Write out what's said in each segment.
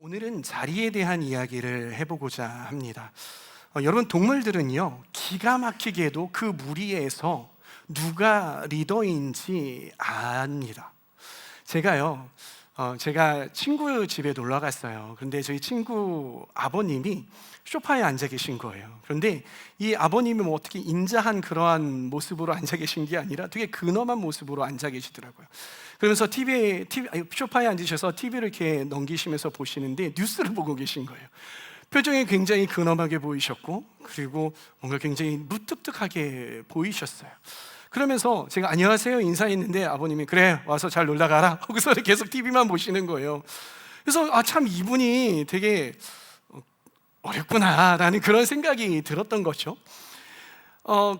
오늘은 자리에 대한 이야기를 해보고자 합니다. 여러분, 동물들은요, 기가 막히게도 그 무리에서 누가 리더인지 압니다. 제가 친구 집에 놀러 갔어요. 그런데 저희 친구 아버님이 소파에 앉아 계신 거예요. 그런데 이 아버님이 뭐 어떻게 인자한 그러한 모습으로 앉아 계신 게 아니라 되게 근엄한 모습으로 앉아 계시더라고요. 그러면서 소파에 앉으셔서 TV를 이렇게 넘기시면서 보시는데 뉴스를 보고 계신 거예요. 표정이 굉장히 근엄하게 보이셨고, 그리고 뭔가 굉장히 무뚝뚝하게 보이셨어요. 그러면서 제가 안녕하세요 인사했는데 아버님이 그래 와서 잘 놀다 가라 하고서 계속 TV만 보시는 거예요. 그래서 참 이분이 되게 어렵구나라는 그런 생각이 들었던 거죠.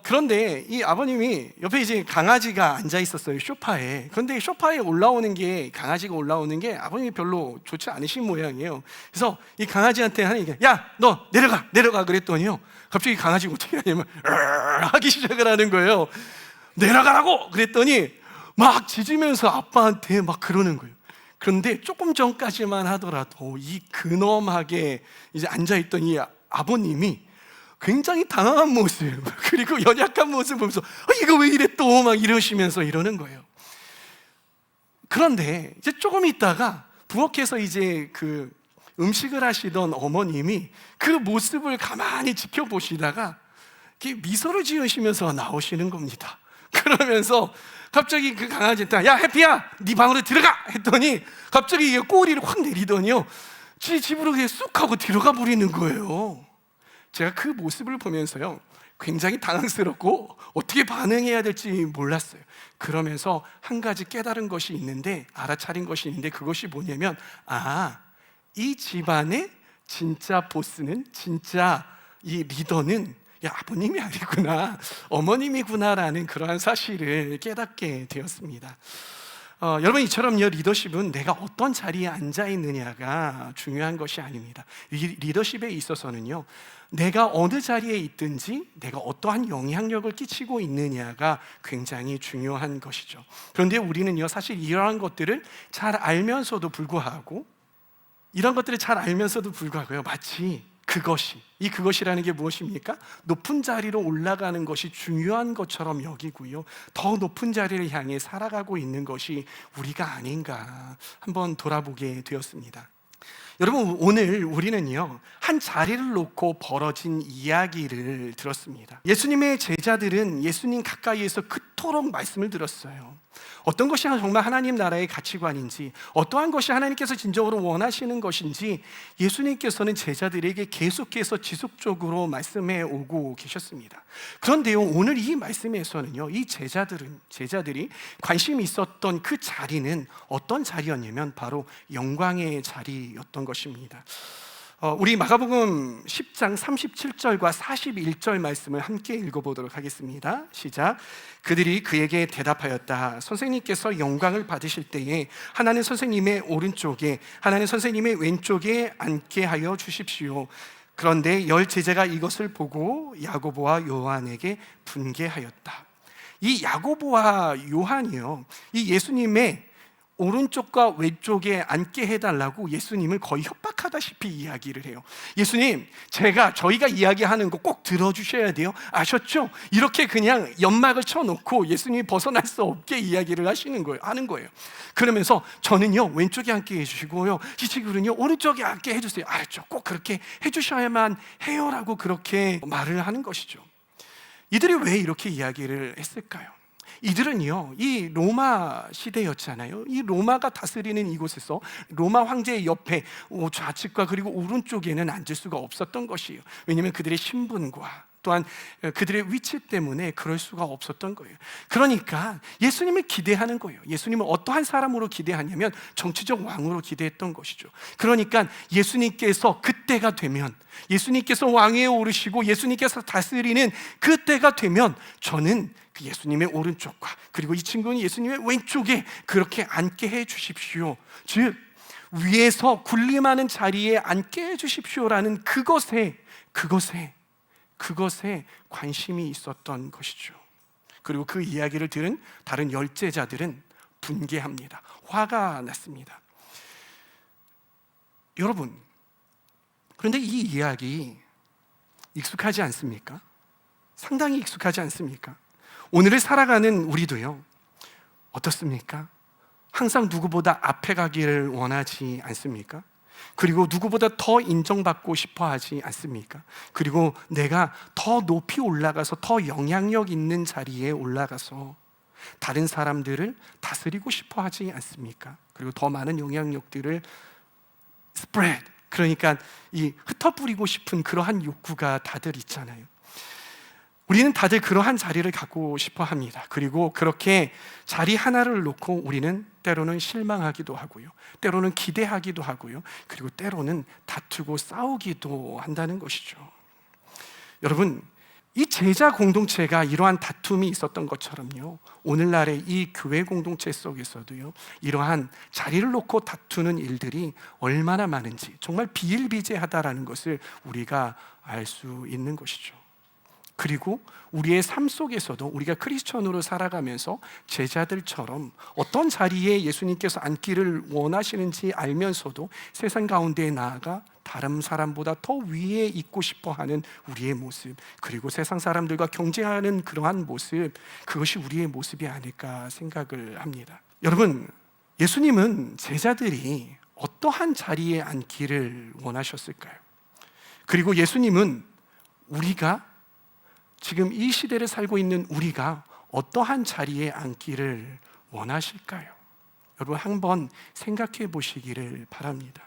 그런데 이 아버님이 옆에 이제 강아지가 앉아 있었어요, 소파에. 그런데 소파에 강아지가 올라오는 게 아버님이 별로 좋지 않으신 모양이에요. 그래서 이 강아지한테 하는 얘기가 야, 너 내려가 그랬더니요, 갑자기 강아지가 어떻게 하냐면 하기 시작을 하는 거예요. 내려가라고 그랬더니 막 짖으면서 아빠한테 막 그러는 거예요. 그런데 조금 전까지만 하더라도 이 근엄하게 이제 앉아있던 이 아버님이 굉장히 당황한 모습, 그리고 연약한 모습 보면서 이거 왜 이래 또 막 이러시면서 이러는 거예요. 그런데 이제 조금 있다가 부엌에서 이제 그 음식을 하시던 어머님이 그 모습을 가만히 지켜보시다가 미소를 지으시면서 나오시는 겁니다. 그러면서 갑자기 그 강아지한테 야, 해피야, 네 방으로 들어가 했더니 갑자기 이게 꼬리를 확 내리더니요, 지 집으로 그냥 쑥 하고 들어가 버리는 거예요. 제가 그 모습을 보면서요, 굉장히 당황스럽고 어떻게 반응해야 될지 몰랐어요. 그러면서 한 가지 깨달은 것이 있는데, 알아차린 것이 있는데, 그것이 뭐냐면 이 집안의 진짜 보스는, 진짜 이 리더는 아버님이 아니구나, 어머님이구나라는 그러한 사실을 깨닫게 되었습니다. 여러분, 이처럼요, 리더십은 내가 어떤 자리에 앉아 있느냐가 중요한 것이 아닙니다. 리더십에 있어서는요, 내가 어느 자리에 있든지 내가 어떠한 영향력을 끼치고 있느냐가 굉장히 중요한 것이죠. 그런데 우리는요, 사실 이러한 것들을 잘 알면서도 불구하고 마치 그것이라는 게 무엇입니까? 높은 자리로 올라가는 것이 중요한 것처럼 여기고요, 더 높은 자리를 향해 살아가고 있는 것이 우리가 아닌가 한번 돌아보게 되었습니다. 여러분, 오늘 우리는요, 한 자리를 놓고 벌어진 이야기를 들었습니다. 예수님의 제자들은 예수님 가까이에서 그토록 말씀을 들었어요. 어떤 것이 정말 하나님 나라의 가치관인지, 어떠한 것이 하나님께서 진정으로 원하시는 것인지 예수님께서는 제자들에게 계속해서 지속적으로 말씀해 오고 계셨습니다. 그런데요, 오늘 이 말씀에서는요, 이 제자들이 관심이 있었던 그 자리는 어떤 자리였냐면 바로 영광의 자리였던 것입니다. 우리 마가복음 10장 37절과 41절 말씀을 함께 읽어보도록 하겠습니다. 시작. 그들이 그에게 대답하였다. 선생님께서 영광을 받으실 때에 하나는 선생님의 오른쪽에, 하나는 선생님의 왼쪽에 앉게 하여 주십시오. 그런데 10 제자가 이것을 보고 야고보와 요한에게 분개하였다. 이 야고보와 요한이요, 이 예수님의 오른쪽과 왼쪽에 앉게 해달라고 예수님을 거의 협박하다시피 이야기를 해요. 예수님, 저희가 이야기하는 거 꼭 들어주셔야 돼요. 아셨죠? 이렇게 그냥 연막을 쳐놓고 예수님이 벗어날 수 없게 이야기를 하는 거예요. 그러면서 저는요, 왼쪽에 앉게 해주시고요, 이 친구는요, 오른쪽에 앉게 해주세요. 알았죠? 꼭 그렇게 해주셔야만 해요라고 그렇게 말을 하는 것이죠. 이들이 왜 이렇게 이야기를 했을까요? 이들은요, 이 로마 시대였잖아요. 이 로마가 다스리는 이곳에서 로마 황제의 옆에 좌측과 그리고 오른쪽에는 앉을 수가 없었던 것이에요. 왜냐하면 그들의 신분과 또한 그들의 위치 때문에 그럴 수가 없었던 거예요. 그러니까 예수님을 기대하는 거예요. 예수님을 어떠한 사람으로 기대하냐면 정치적 왕으로 기대했던 것이죠. 그러니까 예수님께서 그때가 되면, 예수님께서 왕위에 오르시고 예수님께서 다스리는 그때가 되면 저는 그 예수님의 오른쪽과 그리고 이 친구는 예수님의 왼쪽에 그렇게 앉게 해 주십시오. 즉, 위에서 군림하는 자리에 앉게 해 주십시오라는 그것에 관심이 있었던 것이죠. 그리고 그 이야기를 들은 다른 10 제자들은 분개합니다. 화가 났습니다. 여러분, 그런데 이 이야기 익숙하지 않습니까? 상당히 익숙하지 않습니까? 오늘을 살아가는 우리도요, 어떻습니까? 항상 누구보다 앞에 가기를 원하지 않습니까? 그리고 누구보다 더 인정받고 싶어 하지 않습니까? 그리고 내가 더 높이 올라가서 더 영향력 있는 자리에 올라가서 다른 사람들을 다스리고 싶어 하지 않습니까? 그리고 더 많은 영향력들을 spread, 그러니까 이 흩어뿌리고 싶은 그러한 욕구가 다들 있잖아요. 우리는 다들 그러한 자리를 갖고 싶어 합니다. 그리고 그렇게 자리 하나를 놓고 우리는 때로는 실망하기도 하고요, 때로는 기대하기도 하고요, 그리고 때로는 다투고 싸우기도 한다는 것이죠. 여러분, 이 제자 공동체가 이러한 다툼이 있었던 것처럼요, 오늘날의 이 교회 공동체 속에서도요, 이러한 자리를 놓고 다투는 일들이 얼마나 많은지 정말 비일비재하다라는 것을 우리가 알 수 있는 것이죠. 그리고 우리의 삶 속에서도 우리가 크리스천으로 살아가면서 제자들처럼 어떤 자리에 예수님께서 앉기를 원하시는지 알면서도 세상 가운데에 나아가 다른 사람보다 더 위에 있고 싶어하는 우리의 모습, 그리고 세상 사람들과 경쟁하는 그러한 모습, 그것이 우리의 모습이 아닐까 생각을 합니다. 여러분, 예수님은 제자들이 어떠한 자리에 앉기를 원하셨을까요? 그리고 예수님은 우리가 지금 이 시대를 살고 있는 우리가 어떠한 자리에 앉기를 원하실까요? 여러분, 한번 생각해 보시기를 바랍니다.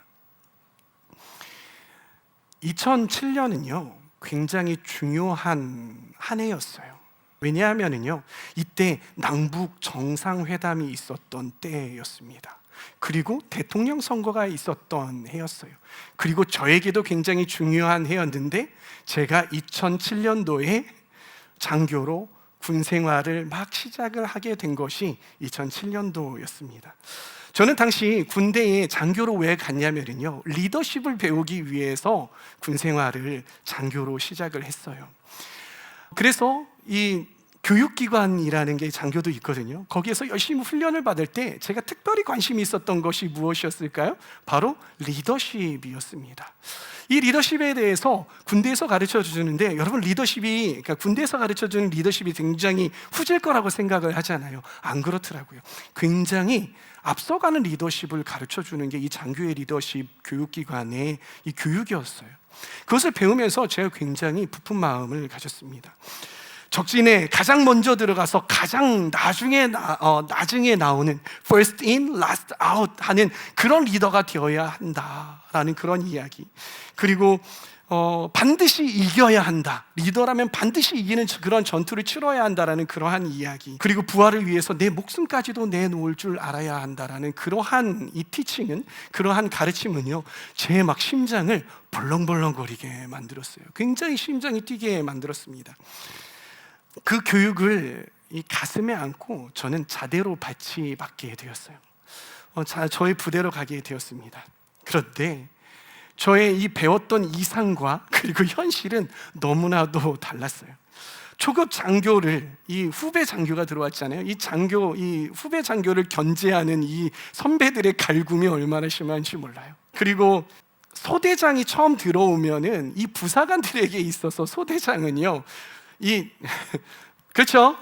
2007년은요 굉장히 중요한 한 해였어요. 왜냐하면요 이때 남북 정상회담이 있었던 때였습니다. 그리고 대통령 선거가 있었던 해였어요. 그리고 저에게도 굉장히 중요한 해였는데, 제가 2007년도에 장교로 군 생활을 막 시작을 하게 된 것이 2007년도였습니다. 저는 당시 군대에 장교로 왜 갔냐면요, 리더십을 배우기 위해서 군 생활을 장교로 시작을 했어요. 그래서 이 교육기관이라는 게 장교도 있거든요. 거기에서 열심히 훈련을 받을 때 제가 특별히 관심이 있었던 것이 무엇이었을까요? 바로 리더십이었습니다. 이 리더십에 대해서 군대에서 가르쳐 주는데, 여러분, 그러니까 군대에서 가르쳐 주는 리더십이 굉장히 후질 거라고 생각을 하잖아요. 안 그렇더라고요. 굉장히 앞서가는 리더십을 가르쳐 주는 게 이 장교의 리더십 교육기관의 이 교육이었어요. 그것을 배우면서 제가 굉장히 부푼 마음을 가졌습니다. 적진에 가장 먼저 들어가서 가장 나중에 나오는 first in, last out 하는 그런 리더가 되어야 한다라는 그런 이야기. 그리고 반드시 이겨야 한다. 리더라면 반드시 이기는 그런 전투를 치러야 한다라는 그러한 이야기. 그리고 부활을 위해서 내 목숨까지도 내놓을 줄 알아야 한다라는 그러한 이 티칭은, 그러한 가르침은요, 제 막 심장을 벌렁벌렁거리게 만들었어요. 굉장히 심장이 뛰게 만들었습니다. 그 교육을 이 가슴에 안고 저는 자대로 받게 되었어요. 저의 부대로 가게 되었습니다. 그런데 저의 이 배웠던 이상과 그리고 현실은 너무나도 달랐어요. 초급 장교를, 이 후배 장교가 들어왔잖아요. 이 후배 장교를 견제하는 이 선배들의 갈굼이 얼마나 심한지 몰라요. 그리고 소대장이 처음 들어오면은 이 부사관들에게 있어서 소대장은요, 그렇죠?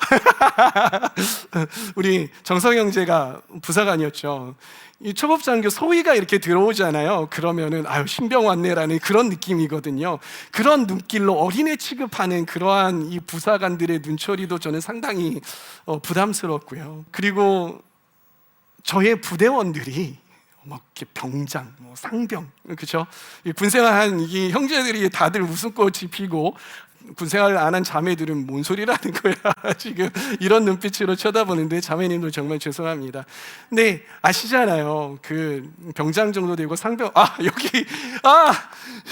우리 정성 형제가 부사관이었죠. 이 초급장교 소위가 이렇게 들어오잖아요. 그러면은 신병 왔네라는 그런 느낌이거든요. 그런 눈길로 어린애 취급하는 그러한 이 부사관들의 눈초리도 저는 상당히 부담스럽고요. 그리고 저의 부대원들이 막 이렇게 병장, 상병, 그렇죠? 군생활한 이 형제들이 다들 웃음꽃이 피고, 군생활을 안 한 자매들은 뭔 소리라는 거야 지금 이런 눈빛으로 쳐다보는데, 자매님들 정말 죄송합니다. 근데 아시잖아요, 그 병장 정도 되고 상병,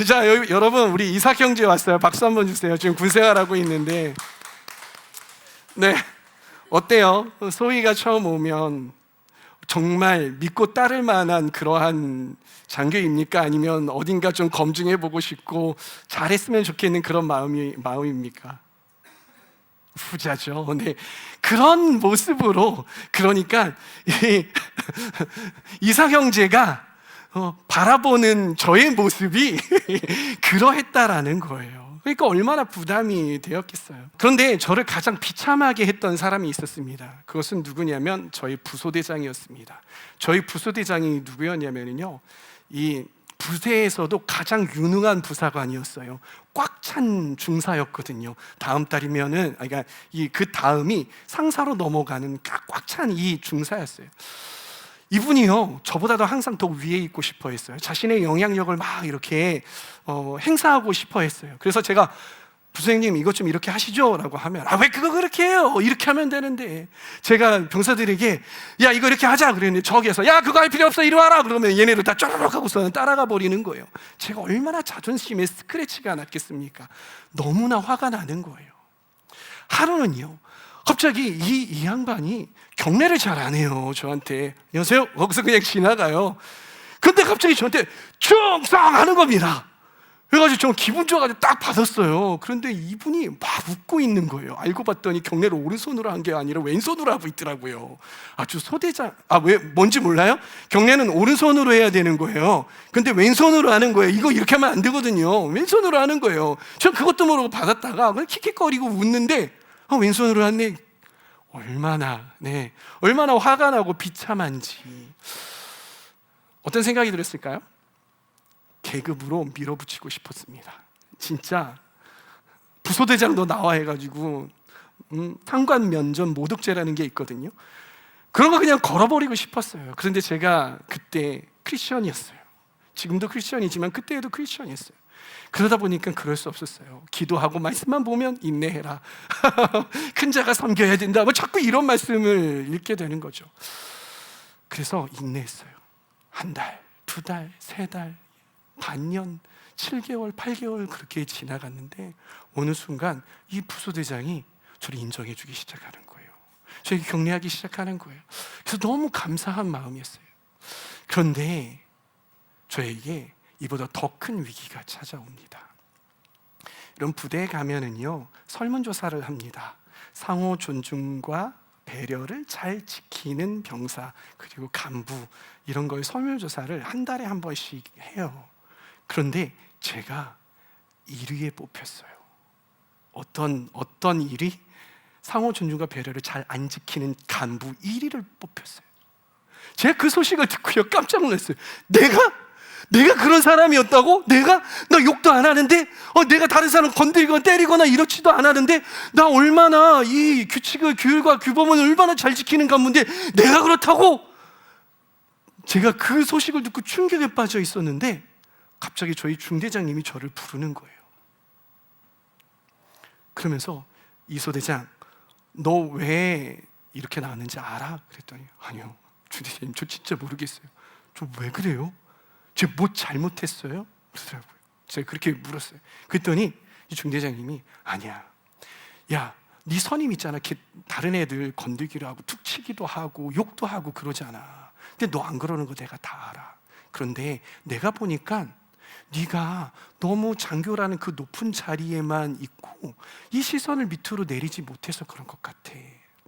자, 여러분, 우리 이삭 형제 왔어요. 박수 한번 주세요. 지금 군생활하고 있는데, 네, 어때요? 소희가 처음 오면 정말 믿고 따를 만한 그러한 장교입니까? 아니면 어딘가 좀 검증해보고 싶고 잘했으면 좋겠는 그런 마음입니까? 후자죠. 네, 그런 모습으로, 그러니까 이삭 형제가 바라보는 저의 모습이 그러했다라는 거예요. 그러니까 얼마나 부담이 되었겠어요. 그런데 저를 가장 비참하게 했던 사람이 있었습니다. 그것은 누구냐면 저희 부소대장이었습니다. 저희 부소대장이 누구였냐면요, 이 부대에서도 가장 유능한 부사관이었어요. 꽉 찬 중사였거든요. 다음 달이면은, 그러니까 그 다음이 상사로 넘어가는 꽉 찬 이 중사였어요. 이분이요, 저보다도 항상 더 위에 있고 싶어 했어요. 자신의 영향력을 막 이렇게 행사하고 싶어 했어요. 그래서 제가 부사장님 이것 좀 이렇게 하시죠 라고 하면, 왜 그거 그렇게 해요? 이렇게 하면 되는데, 제가 병사들에게 야 이거 이렇게 하자 그랬는데 저기에서 야 그거 할 필요 없어 이리 와라 그러면 얘네들 다 쪼르륵 하고서는 따라가 버리는 거예요. 제가 얼마나 자존심에 스크래치가 났겠습니까? 너무나 화가 나는 거예요. 하루는요, 갑자기 이 양반이 경례를 잘 안 해요. 저한테 안녕하세요 거기서 그냥 지나가요. 근데 갑자기 저한테 충성 하는 겁니다. 그래가지고 좀 기분 좋아가지고 딱 받았어요. 그런데 이분이 막 웃고 있는 거예요. 알고 봤더니 경례를 오른손으로 한 게 아니라 왼손으로 하고 있더라고요. 아주 소대장, 왜 뭔지 몰라요? 경례는 오른손으로 해야 되는 거예요. 근데 왼손으로 하는 거예요. 이거 이렇게 하면 안 되거든요. 왼손으로 하는 거예요. 전 그것도 모르고 받았다가 그냥 킥킥거리고 웃는데 왼손으로 하네. 얼마나 화가 나고 비참한지. 어떤 생각이 들었을까요? 계급으로 밀어붙이고 싶었습니다. 진짜 부소대장도 나와 해가지고 상관 면전 모독죄라는 게 있거든요. 그런 거 그냥 걸어버리고 싶었어요. 그런데 제가 그때 크리스천이었어요. 지금도 크리스천이지만 그때에도 크리스천이었어요. 그러다 보니까 그럴 수 없었어요. 기도하고 말씀만 보면 인내해라. 큰 자가 섬겨야 된다. 자꾸 이런 말씀을 읽게 되는 거죠. 그래서 인내했어요. 한 달, 두 달, 세 달, 반년, 7개월, 8개월 그렇게 지나갔는데 어느 순간 이 부소대장이 저를 인정해 주기 시작하는 거예요. 저에게 격려하기 시작하는 거예요. 그래서 너무 감사한 마음이었어요. 그런데 저에게 이보다 더 큰 위기가 찾아옵니다. 이런 부대에 가면은요, 설문조사를 합니다. 상호 존중과 배려를 잘 지키는 병사 그리고 간부, 이런 걸 설문조사를 한 달에 한 번씩 해요. 그런데 제가 1위에 뽑혔어요. 어떤 일이? 상호 존중과 배려를 잘 안 지키는 간부 1위를 뽑혔어요. 제가 그 소식을 듣고요, 깜짝 놀랐어요. 내가 그런 사람이었다고? 나 욕도 안 하는데, 내가 다른 사람 건드리거나 때리거나 이렇지도 않았는데, 나 얼마나 이 규칙을, 규율과 규범을 얼마나 잘 지키는 간부인데 내가 그렇다고? 제가 그 소식을 듣고 충격에 빠져 있었는데 갑자기 저희 중대장님이 저를 부르는 거예요. 그러면서 이 소대장, 너 왜 이렇게 나왔는지 알아? 그랬더니 아니요 중대장님, 저 진짜 모르겠어요. 저 왜 그래요? 제가 뭐 잘못했어요? 그러더라고요. 제가 그렇게 물었어요. 그랬더니 이 중대장님이 아니야, 야, 네 선임 있잖아. 다른 애들 건들기도 하고 툭 치기도 하고 욕도 하고 그러잖아. 근데 너 안 그러는 거 내가 다 알아. 그런데 내가 보니까 네가 너무 장교라는 그 높은 자리에만 있고 이 시선을 밑으로 내리지 못해서 그런 것 같아.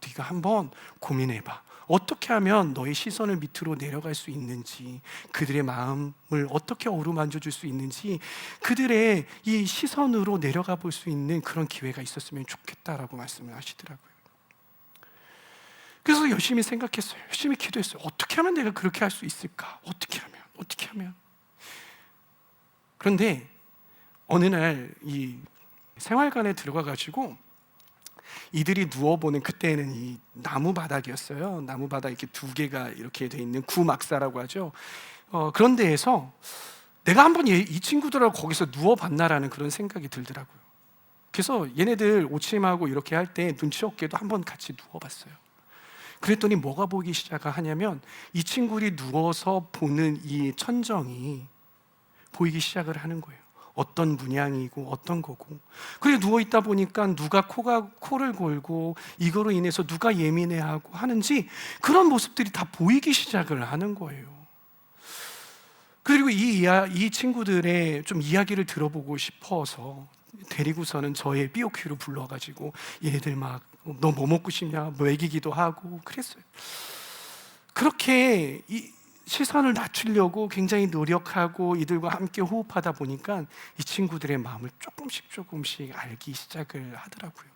네가 한번 고민해봐. 어떻게 하면 너의 시선을 밑으로 내려갈 수 있는지, 그들의 마음을 어떻게 어루만져 줄 수 있는지, 그들의 이 시선으로 내려가 볼 수 있는 그런 기회가 있었으면 좋겠다라고 말씀을 하시더라고요. 그래서 열심히 생각했어요. 열심히 기도했어요. 어떻게 하면 내가 그렇게 할 수 있을까? 어떻게 하면? 그런데 어느 날 이 생활관에 들어가 가지고 이들이 누워보는, 그때는 이 나무 바닥이었어요. 나무 바닥 이렇게 두 개가 이렇게 돼 있는 구막사라고 하죠. 그런 데에서 내가 한번 이 친구들하고 거기서 누워봤나라는 그런 생각이 들더라고요. 그래서 얘네들 오침하고 이렇게 할 때 눈치 없게도 한번 같이 누워봤어요. 그랬더니 뭐가 보기 시작하냐면 이 친구들이 누워서 보는 이 천정이 보이기 시작을 하는 거예요. 어떤 문양이고 어떤 거고. 그래 누워있다 보니까 누가 코를 골고 이거로 인해서 누가 예민해하고 하는지 그런 모습들이 다 보이기 시작을 하는 거예요. 그리고 이 친구들의 좀 이야기를 들어보고 싶어서 데리고서는 저의 삐오큐로 불러가지고 얘네들 막 너 뭐 먹고 싶냐 뭐 먹이기도 하고 그랬어요. 그렇게 시선을 낮추려고 굉장히 노력하고 이들과 함께 호흡하다 보니까 이 친구들의 마음을 조금씩 알기 시작을 하더라고요.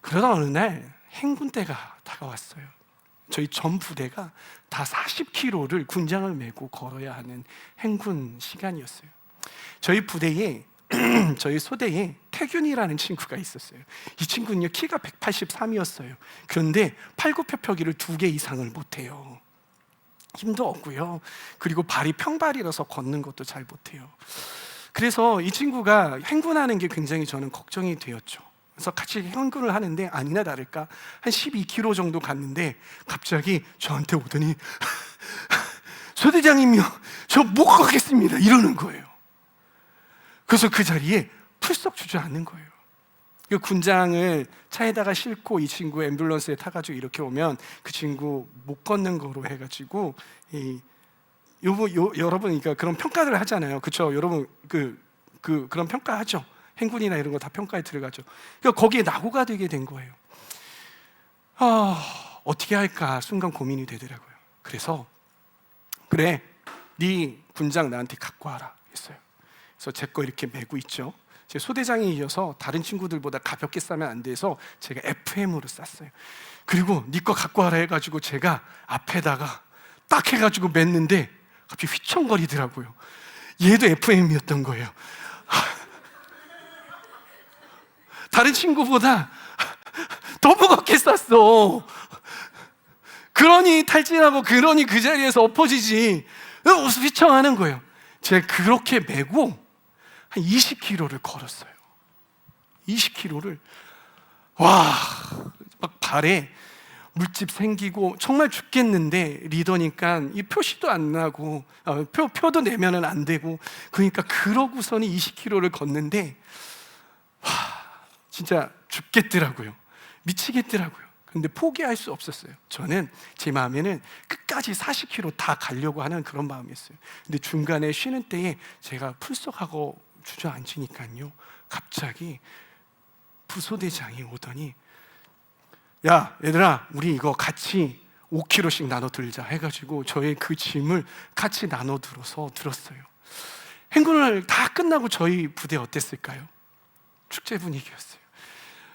그러다 어느 날 행군 때가 다가왔어요. 저희 전 부대가 다 40km를 군장을 메고 걸어야 하는 행군 시간이었어요. 저희 부대에 저희 소대에 태균이라는 친구가 있었어요. 이 친구는요, 키가 183이었어요. 그런데 팔굽혀펴기를 2개 이상을 못해요. 힘도 없고요. 그리고 발이 평발이라서 걷는 것도 잘 못해요. 그래서 이 친구가 행군하는 게 굉장히 저는 걱정이 되었죠. 그래서 같이 행군을 하는데 아니나 다를까 한 12km 정도 갔는데 갑자기 저한테 오더니 소대장님요, 저 못 가겠습니다 이러는 거예요. 그래서 그 자리에 풀썩 주저앉는 거예요. 그 군장을 차에다가 싣고 이 친구 앰뷸런스에 타가지고 이렇게 오면 그 친구 못 걷는 거로 해가지고 여러분, 그러니까 그런 평가를 하잖아요, 그렇죠? 여러분 그런 평가하죠. 행군이나 이런 거 다 평가에 들어가죠. 그러니까 거기에 낙오가 되게 된 거예요. 어떻게 할까 순간 고민이 되더라고요. 그래서 그래, 네 군장 나한테 갖고 와라 했어요. 그래서 제 거 이렇게 메고 있죠. 제 소대장이 이어서 다른 친구들보다 가볍게 싸면 안 돼서 제가 FM으로 쌌어요. 그리고 네 거 갖고 와라 해가지고 제가 앞에다가 딱 해가지고 맸는데 갑자기 휘청거리더라고요. 얘도 FM이었던 거예요. 다른 친구보다 더 무겁게 쌌어. 그러니 탈진하고 그러니 그 자리에서 엎어지지. 휘청하는 거예요. 제가 그렇게 메고 한 20km를 걸었어요. 20km를. 와, 막 발에 물집 생기고 정말 죽겠는데 리더니까 이 표시도 안 나고 표도 내면은 안 되고, 그러니까 그러고서는 20km를 걷는데 와, 진짜 죽겠더라고요. 미치겠더라고요. 근데 포기할 수 없었어요. 저는 제 마음에는 끝까지 40km 다 가려고 하는 그런 마음이었어요. 근데 중간에 쉬는 때에 제가 풀썩하고 주저앉으니까요, 갑자기 부소대장이 오더니 야 얘들아, 우리 이거 같이 5kg씩 나눠 들자 해가지고 저의 그 짐을 같이 나눠 들었어요. 행군을 다 끝나고 저희 부대 어땠을까요? 축제 분위기였어요.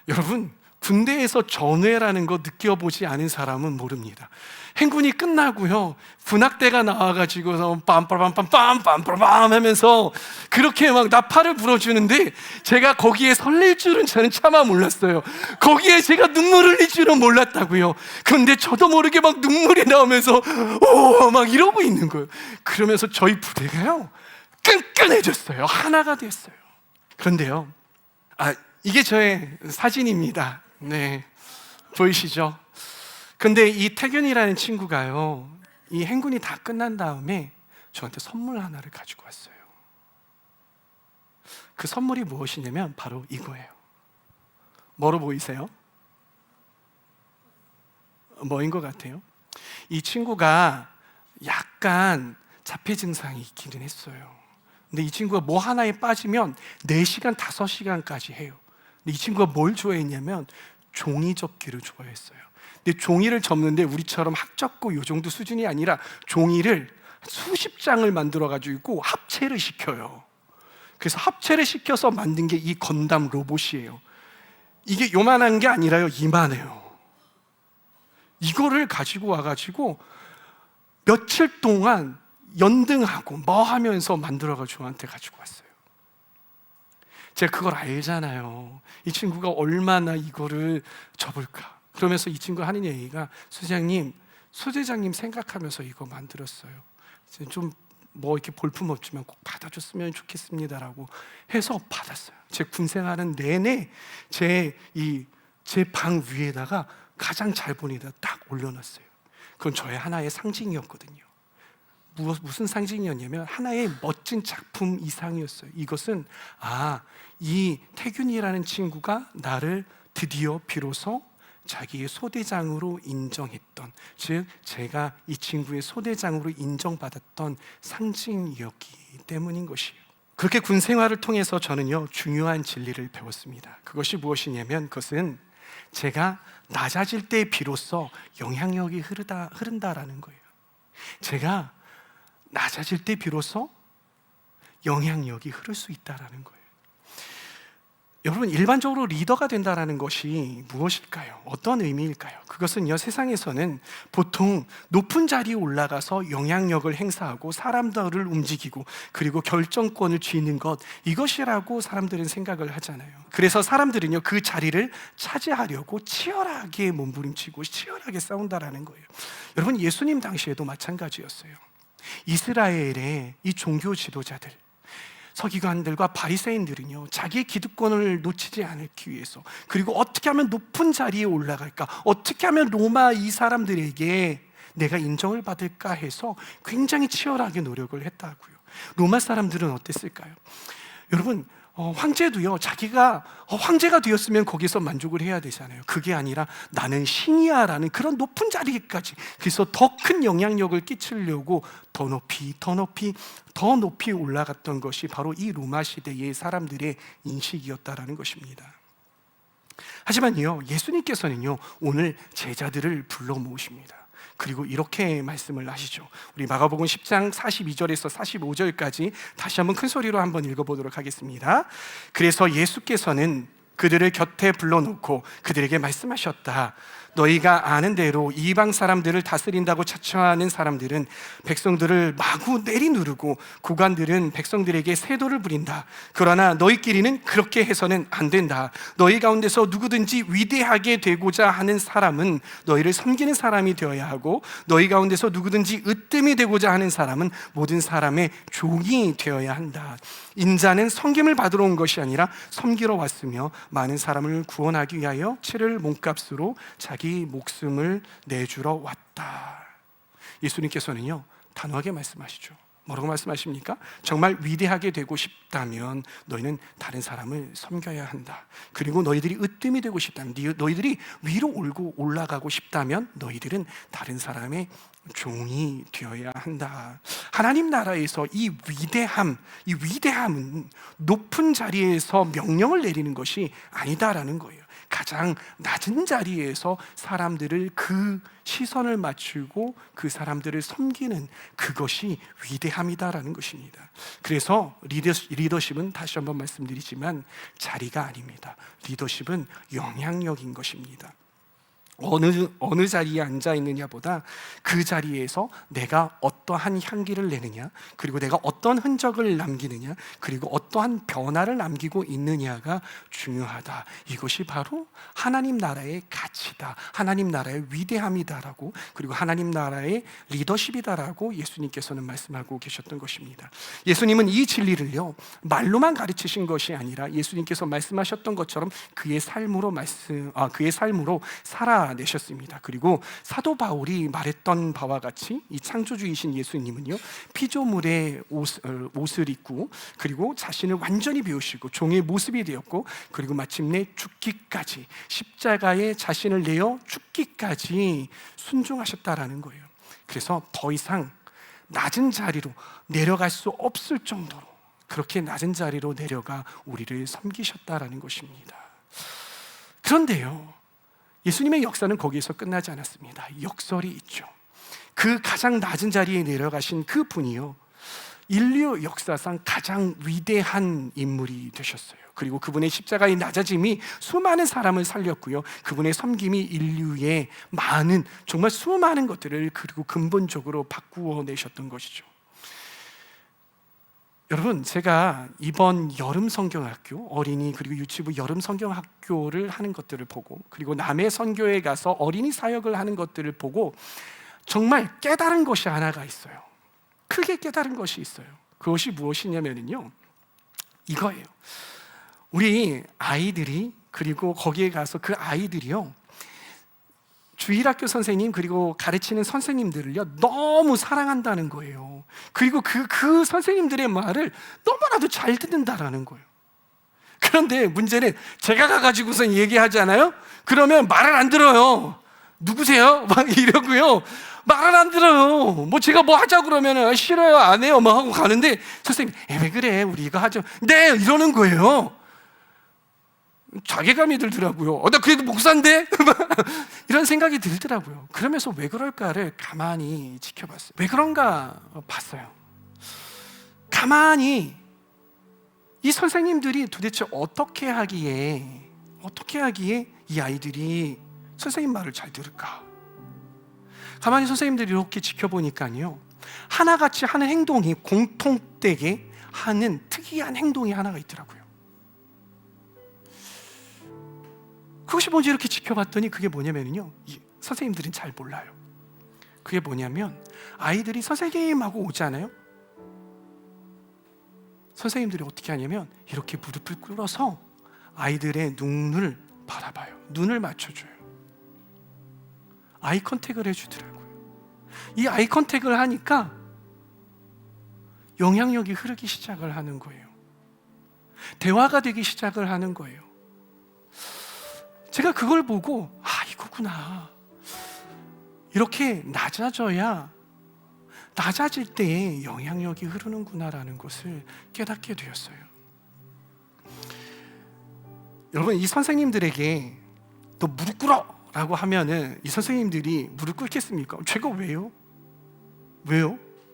여러분, 군대에서 전회라는 거 느껴보지 않은 사람은 모릅니다. 행군이 끝나고요, 군악대가 나와가지고서 빰빰빰빰빰빰빰 하면서 그렇게 막 나팔을 불어주는데 제가 거기에 설렐 줄은 저는 차마 몰랐어요. 거기에 제가 눈물을 흘릴 줄은 몰랐다고요. 그런데 저도 모르게 막 눈물이 나오면서 오 막 이러고 있는 거예요. 그러면서 저희 부대가요 끈끈해졌어요. 하나가 됐어요. 그런데요, 이게 저의 사진입니다. 네, 보이시죠? 근데 이 태균이라는 친구가요, 이 행군이 다 끝난 다음에 저한테 선물 하나를 가지고 왔어요. 그 선물이 무엇이냐면 바로 이거예요. 뭐로 보이세요? 뭐인 것 같아요? 이 친구가 약간 자폐 증상이 있기는 했어요. 근데 이 친구가 뭐 하나에 빠지면 4시간, 5시간까지 해요. 근데 이 친구가 뭘 좋아했냐면 종이 접기를 좋아했어요. 근데 종이를 접는데 우리처럼 학 접고 요 정도 수준이 아니라 종이를 수십 장을 만들어가지고 합체를 시켜요. 그래서 합체를 시켜서 만든 게 이 건담 로봇이에요. 이게 요만한 게 아니라요, 이만해요. 이거를 가지고 와가지고 며칠 동안 연등하고 뭐 하면서 만들어가지고 저한테 가지고 왔어요. 제가 그걸 알잖아요. 이 친구가 얼마나 이거를 접을까. 그러면서 이 친구가 하는 얘기가, 소대장님 생각하면서 이거 만들었어요. 좀 뭐 이렇게 볼품 없지만 꼭 받아줬으면 좋겠습니다라고 해서 받았어요. 제 군생활은 내내 제 방 위에다가 가장 잘 보이다 딱 올려놨어요. 그건 저의 하나의 상징이었거든요. 무슨 상징이었냐면 하나의 멋진 작품 이상이었어요. 이것은 이 태균이라는 친구가 나를 드디어 비로소 자기의 소대장으로 인정했던, 즉 제가 이 친구의 소대장으로 인정받았던 상징이었기 때문인 것이에요. 그렇게 군 생활을 통해서 저는요 중요한 진리를 배웠습니다. 그것이 무엇이냐면 그것은 제가 낮아질 때 비로소 영향력이 흐른다라는 거예요. 제가 낮아질 때 비로소 영향력이 흐를 수 있다는 거예요. 여러분, 일반적으로 리더가 된다는 것이 무엇일까요? 어떤 의미일까요? 그것은요, 세상에서는 보통 높은 자리에 올라가서 영향력을 행사하고 사람들을 움직이고 그리고 결정권을 쥐는 것, 이것이라고 사람들은 생각을 하잖아요. 그래서 사람들은요, 그 자리를 차지하려고 치열하게 몸부림치고 치열하게 싸운다라는 거예요. 여러분, 예수님 당시에도 마찬가지였어요. 이스라엘의 이 종교 지도자들, 서기관들과 바리새인들은요, 자기의 기득권을 놓치지 않기 위해서, 그리고 어떻게 하면 높은 자리에 올라갈까, 어떻게 하면 로마 이 사람들에게 내가 인정을 받을까 해서 굉장히 치열하게 노력을 했다고요. 로마 사람들은 어땠을까요? 여러분, 황제도요, 자기가 황제가 되었으면 거기서 만족을 해야 되잖아요. 그게 아니라 나는 신이야 라는 그런 높은 자리까지, 그래서 더 큰 영향력을 끼치려고 더 높이 올라갔던 것이 바로 이 로마 시대의 사람들의 인식이었다라는 것입니다. 하지만요, 예수님께서는요, 오늘 제자들을 불러 모으십니다. 그리고 이렇게 말씀을 하시죠. 우리 마가복음 10장 42절에서 45절까지 다시 한번 큰 소리로 한번 읽어보도록 하겠습니다. 그래서 예수께서는 그들을 곁에 불러놓고 그들에게 말씀하셨다. 너희가 아는 대로 이방 사람들을 다스린다고 자처하는 사람들은 백성들을 마구 내리누르고 고관들은 백성들에게 세도를 부린다. 그러나 너희끼리는 그렇게 해서는 안 된다. 너희 가운데서 누구든지 위대하게 되고자 하는 사람은 너희를 섬기는 사람이 되어야 하고, 너희 가운데서 누구든지 으뜸이 되고자 하는 사람은 모든 사람의 종이 되어야 한다. 인자는 섬김을 받으러 온 것이 아니라 섬기러 왔으며 많은 사람을 구원하기 위하여 치를 몸값으로 자기 목숨을 내주러 왔다. 예수님께서는요, 단호하게 말씀하시죠. 뭐라고 말씀하십니까? 정말 위대하게 되고 싶다면 너희는 다른 사람을 섬겨야 한다. 그리고 너희들이 으뜸이 되고 싶다면, 너희들이 위로 올라가고 싶다면 너희들은 다른 사람의 종이 되어야 한다. 하나님 나라에서 이 위대함은 높은 자리에서 명령을 내리는 것이 아니다라는 거예요. 가장 낮은 자리에서 사람들을 그 시선을 맞추고 그 사람들을 섬기는 그것이 위대함이다라는 것입니다. 그래서 리더십은 다시 한번 말씀드리지만 자리가 아닙니다. 리더십은 영향력인 것입니다. 어느 자리에 앉아 있느냐보다 그 자리에서 내가 어떠한 향기를 내느냐, 그리고 내가 어떤 흔적을 남기느냐, 그리고 어떠한 변화를 남기고 있느냐가 중요하다. 이것이 바로 하나님 나라의 가치다, 하나님 나라의 위대함이다라고, 그리고 하나님 나라의 리더십이다라고 예수님께서는 말씀하고 계셨던 것입니다. 예수님은 이 진리를요, 말로만 가르치신 것이 아니라 예수님께서 말씀하셨던 것처럼 그의 삶으로 살아내셨습니다. 그리고 사도 바울이 말했던 바와 같이 이 창조주이신 예수님은요, 피조물의 옷을 입고, 그리고 자신을 완전히 비우시고 종의 모습이 되었고, 그리고 마침내 죽기까지, 십자가에 자신을 내어 죽기까지 순종하셨다라는 거예요. 그래서 더 이상 낮은 자리로 내려갈 수 없을 정도로 그렇게 낮은 자리로 내려가 우리를 섬기셨다라는 것입니다. 그런데요, 예수님의 역사는 거기에서 끝나지 않았습니다. 역설이 있죠. 그 가장 낮은 자리에 내려가신 그 분이요, 인류 역사상 가장 위대한 인물이 되셨어요. 그리고 그분의 십자가의 낮아짐이 수많은 사람을 살렸고요, 그분의 섬김이 인류의 정말 수많은 것들을 그리고 근본적으로 바꾸어 내셨던 것이죠. 여러분, 제가 이번 여름 성경학교, 어린이 그리고 유치부 여름 성경학교를 하는 것들을 보고, 그리고 남해 선교에 가서 어린이 사역을 하는 것들을 보고 정말 깨달은 것이 하나가 있어요. 크게 깨달은 것이 있어요. 그것이 무엇이냐면요, 이거예요. 우리 아이들이, 그리고 거기에 가서 그 아이들이요, 주일학교 선생님 그리고 가르치는 선생님들을요 너무 사랑한다는 거예요. 그리고 그 선생님들의 말을 너무나도 잘 듣는다라는 거예요. 그런데 문제는 제가 가가지고선 얘기하잖아요. 그러면 말을 안 들어요. 누구세요? 막 이러고요, 말을 안 들어요. 제가 하자 그러면 싫어요, 안 해요 막 하고 가는데, 선생님 왜 그래, 우리 이거 하죠. 네, 이러는 거예요. 자괴감이 들더라고요. 나 그래도 목사인데? 이런 생각이 들더라고요. 그러면서 왜 그럴까를 가만히 지켜봤어요. 왜 그런가 봤어요. 가만히 이 선생님들이 도대체 어떻게 하기에 이 아이들이 선생님 말을 잘 들을까? 가만히 선생님들이 이렇게 지켜보니까요, 하나같이 하는 행동이 공통되게 하는 특이한 행동이 하나가 있더라고요. 그것이 뭔지 이렇게 지켜봤더니 그게 뭐냐면요, 선생님들은 잘 몰라요. 그게 뭐냐면 아이들이 선생님하고 오잖아요. 선생님들이 어떻게 하냐면 이렇게 무릎을 꿇어서 아이들의 눈을 바라봐요. 눈을 맞춰줘요. 아이 컨택을 해주더라고요. 이 아이 컨택을 하니까 영향력이 흐르기 시작을 하는 거예요. 대화가 되기 시작을 하는 거예요. 제가 그걸 보고 이거구나. 이렇게 낮아질 때에 영향력이 흐르는구나라는 것을 깨닫게 되었어요. 여러분, 이 선생님들에게 너 무릎 꿇어! 라고 하면은 이 선생님들이 무릎 꿇겠습니까? 제가 왜요?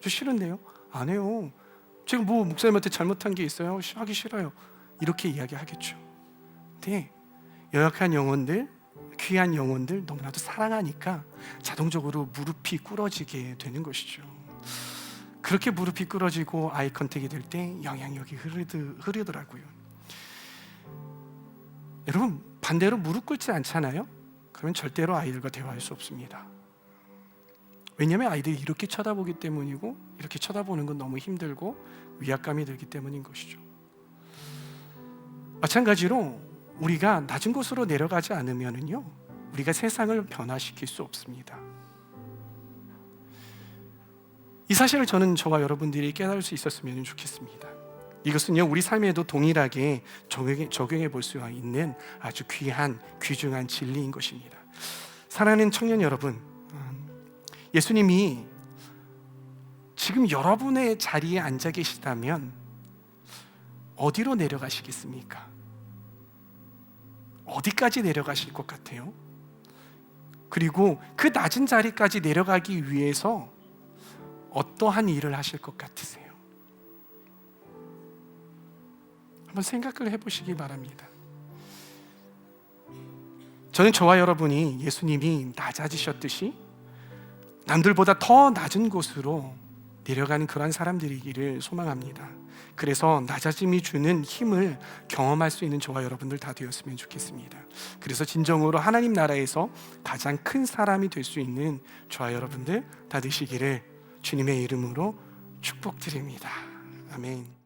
저 싫은데요? 안 해요. 제가 뭐 목사님한테 잘못한 게 있어요? 하기 싫어요. 이렇게 이야기하겠죠. 근데 연약한 영혼들, 귀한 영혼들 너무나도 사랑하니까 자동적으로 무릎이 꿇어지게 되는 것이죠. 그렇게 무릎이 꿇어지고 아이 컨택이 될 때 영향력이 흐르더라고요. 여러분, 반대로 무릎 꿇지 않잖아요? 그러면 절대로 아이들과 대화할 수 없습니다. 왜냐하면 아이들이 이렇게 쳐다보기 때문이고, 이렇게 쳐다보는 건 너무 힘들고 위압감이 들기 때문인 것이죠. 마찬가지로 우리가 낮은 곳으로 내려가지 않으면요, 우리가 세상을 변화시킬 수 없습니다. 이 사실을 저와 여러분들이 깨달을 수 있었으면 좋겠습니다. 이것은요, 우리 삶에도 동일하게 적용해 볼 수 있는 아주 귀중한 진리인 것입니다. 사랑하는 청년 여러분, 예수님이 지금 여러분의 자리에 앉아 계시다면 어디로 내려가시겠습니까? 어디까지 내려가실 것 같아요? 그리고 그 낮은 자리까지 내려가기 위해서 어떠한 일을 하실 것 같으세요? 한번 생각을 해보시기 바랍니다. 저는 저와 여러분이 예수님이 낮아지셨듯이 남들보다 더 낮은 곳으로 내려가는 그런 사람들이기를 소망합니다. 그래서 낮아짐이 주는 힘을 경험할 수 있는 저와 여러분들 다 되었으면 좋겠습니다. 그래서 진정으로 하나님 나라에서 가장 큰 사람이 될 수 있는 저와 여러분들 다 되시기를 주님의 이름으로 축복드립니다. 아멘.